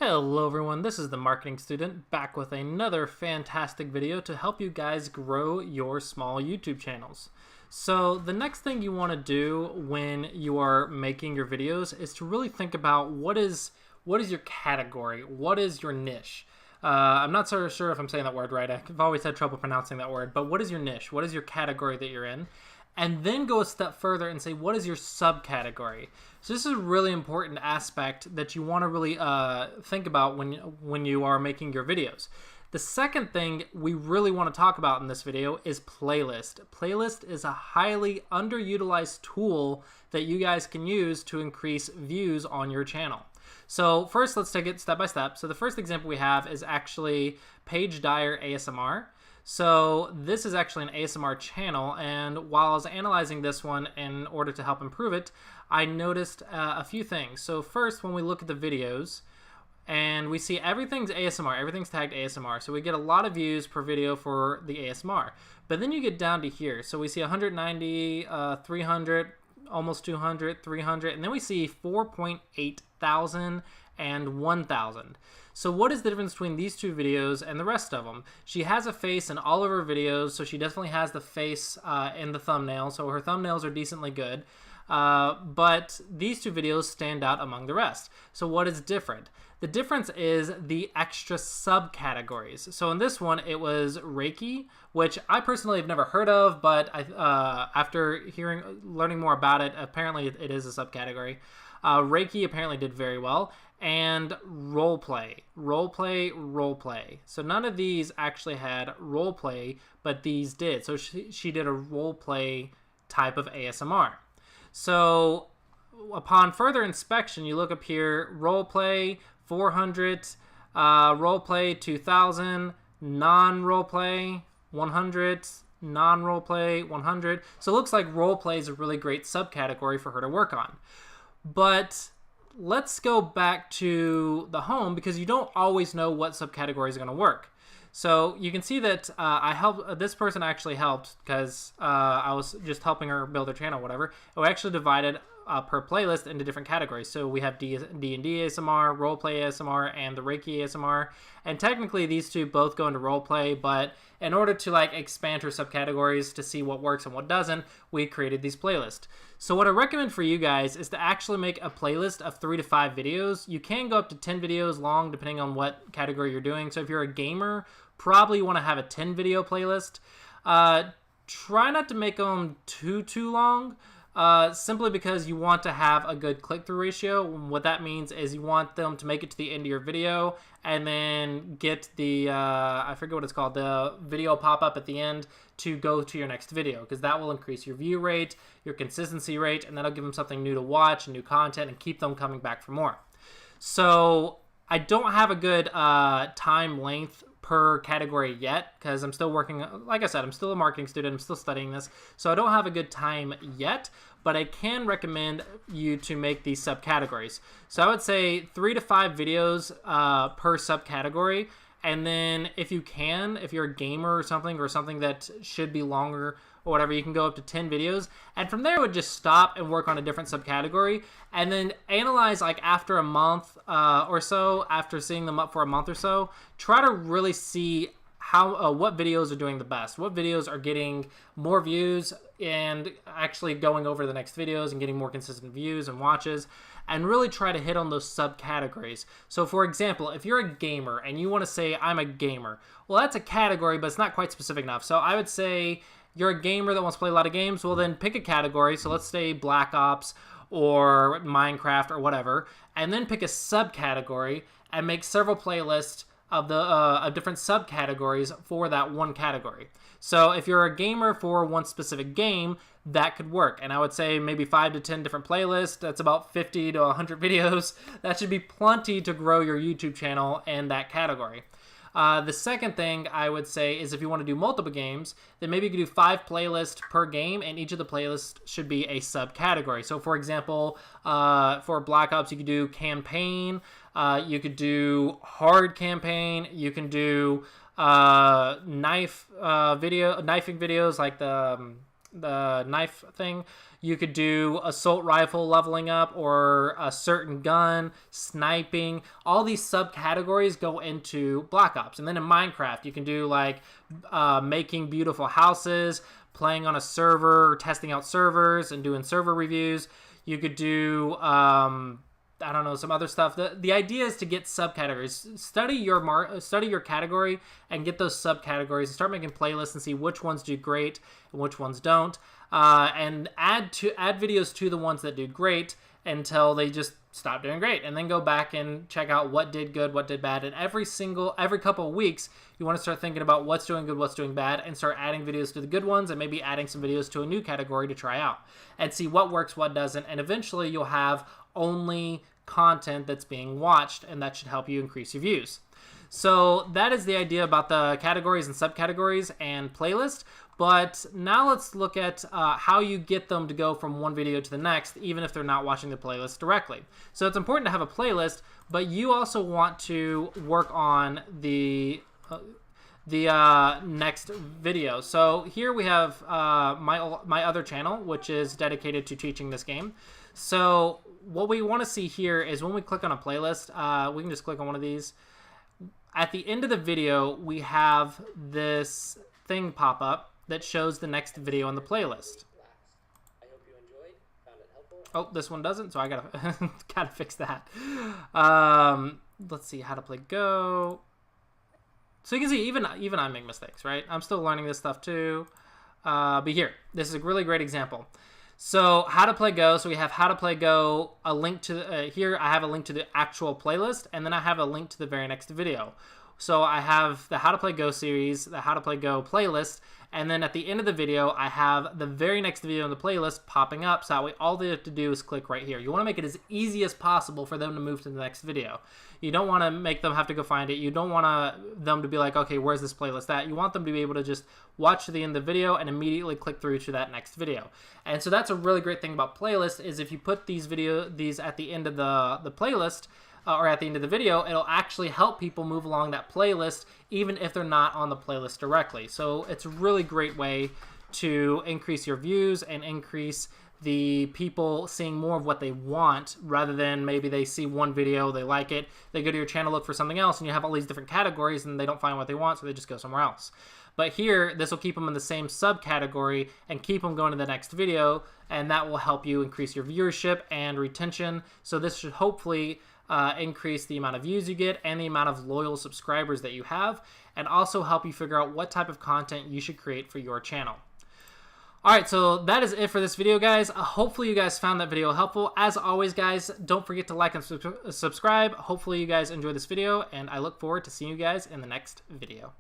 Hello everyone, this is the Marketing Student back with another fantastic video to help you guys grow your small YouTube channels. So the next thing you want to do when you are making your videos is to really think about what is your category, what is your niche. I'm not so sure if I'm saying that word right. I've always had trouble pronouncing that word, but what is your niche? What is your category that you're in? And then go a step further and say, what is your subcategory? So this is a really important aspect that you want to really think about when you are making your videos. The second thing we really want to talk about in this video is playlist. Playlist is a highly underutilized tool that you guys can use to increase views on your channel. So first, let's take it step by step. So the first example we have is actually Paige Dyer ASMR. So this is actually an ASMR channel, and while I was analyzing this one in order to help improve it, I noticed a few things. So first, when we look at the videos, and we see everything's ASMR, everything's tagged ASMR, so we get a lot of views per video for the ASMR. But then you get down to here, so we see 190, 300, almost 200, 300, and then we see 4.8 thousand and 1,000. So what is the difference between these two videos and the rest of them? She has a face in all of her videos, so she definitely has the face in the thumbnail, so her thumbnails are decently good. But these two videos stand out among the rest. So what is different? The difference is the extra subcategories. So in this one, it was Reiki, which I personally have never heard of, but after learning more about it, apparently it is a subcategory. Reiki apparently did very well, and roleplay. So none of these actually had roleplay, but these did. So she did a roleplay type of ASMR. So upon further inspection, you look up here, roleplay 400, roleplay 2000, non-roleplay 100, non-roleplay 100. So it looks like roleplay is a really great subcategory for her to work on. But let's go back to the home, because you don't always know what subcategory is going to work. So you can see that this person actually helped, because I was just helping her build her channel, whatever. We actually divided per playlist into different categories. So we have D&D ASMR, roleplay ASMR, and the Reiki ASMR. And technically these two both go into roleplay, but in order to expand her subcategories to see what works and what doesn't, we created these playlists. So what I recommend for you guys is to actually make a playlist of 3 to 5 videos. You can go up to 10 videos long depending on what category you're doing. So if you're a gamer, probably you want to have a 10 video playlist. Try not to make them too long. Simply because you want to have a good click-through ratio. What that means is you want them to make it to the end of your video and then get the, I forget what it's called, the video pop-up at the end to go to your next video, because that will increase your view rate, your consistency rate, and that'll give them something new to watch, new content, and keep them coming back for more. So I don't have a good time length per category yet, because I'm still working, like I said, I'm still a marketing student, I'm still studying this, so I don't have a good time yet, but I can recommend you to make these subcategories. So I would say 3 to 5 videos per subcategory, and then if you're a gamer or something that should be longer or whatever, you can go up to 10 videos, and from there I would just stop and work on a different subcategory, and then analyze after a month or so, after seeing them up for a month or so, try to really see what videos are doing the best, what videos are getting more views and actually going over the next videos and getting more consistent views and watches, and really try to hit on those subcategories. So for example, if you're a gamer and you want to say I'm a gamer, well, that's a category, but it's not quite specific enough. So I would say you're a gamer that wants to play a lot of games, well then pick a category. So let's say Black Ops or Minecraft or whatever, and then pick a subcategory and make several playlists of different subcategories for that one category. So if you're a gamer for one specific game, that could work. And I would say maybe 5 to 10 different playlists. That's about 50 to 100 videos. That should be plenty to grow your YouTube channel in that category. The second thing I would say is if you want to do multiple games, then maybe you could do 5 playlists per game, and each of the playlists should be a subcategory. So for example, for Black Ops, you could do campaign, you could do hard campaign, you can do knifing videos like the the knife thing. You could do assault rifle leveling up, or a certain gun, sniping. All these subcategories go into Black Ops. And then in Minecraft, you can do like making beautiful houses, playing on a server, testing out servers and doing server reviews. You could do I don't know, some other stuff. The idea is to get subcategories. Study your category and get those subcategories and start making playlists and see which ones do great and which ones don't. And add videos to the ones that do great until they just stop doing great, and then go back and check out what did good, what did bad. And every couple of weeks, you want to start thinking about what's doing good, what's doing bad, and start adding videos to the good ones, and maybe adding some videos to a new category to try out and see what works, what doesn't. And eventually you'll have only content that's being watched, and that should help you increase your views. So that is the idea about the categories and subcategories and playlist. But now let's look at how you get them to go from one video to the next, even if they're not watching the playlist directly. So it's important to have a playlist, but you also want to work on the next video. So here we have my other channel, which is dedicated to teaching this game. So what we want to see here is when we click on a playlist, we can just click on one of these. At the end of the video, we have this thing pop up that shows the next video on the playlist. I hope you enjoyed, found it helpful. Oh, this one doesn't, so I gotta fix that. Let's see, how to play Go. So you can see, even I make mistakes, right? I'm still learning this stuff too. But here, this is a really great example. So how to play Go. So we have how to play Go, a link to here. I have a link to the actual playlist, and then I have a link to the very next video. So I have the How to Play Go series, the How to Play Go playlist, and then at the end of the video, I have the very next video in the playlist popping up. So that way, all they have to do is click right here. You want to make it as easy as possible for them to move to the next video. You don't want to make them have to go find it. You don't want them to be like, okay, where's this playlist at? You want them to be able to just watch to the end of the video and immediately click through to that next video. And so that's a really great thing about playlists, is if you put these at the end of the playlist, or at the end of the video, it'll actually help people move along that playlist, even if they're not on the playlist directly. So it's a really great way to increase your views and increase the people seeing more of what they want, rather than maybe they see one video, they like it, they go to your channel, look for something else, and you have all these different categories and they don't find what they want, so they just go somewhere else. But here, this will keep them in the same subcategory and keep them going to the next video, and that will help you increase your viewership and retention. So this should hopefully increase the amount of views you get and the amount of loyal subscribers that you have, and also help you figure out what type of content you should create for your channel. Alright, so that is it for this video, guys. Hopefully you guys found that video helpful. As always, guys, don't forget to like and subscribe. Hopefully you guys enjoyed this video, and I look forward to seeing you guys in the next video.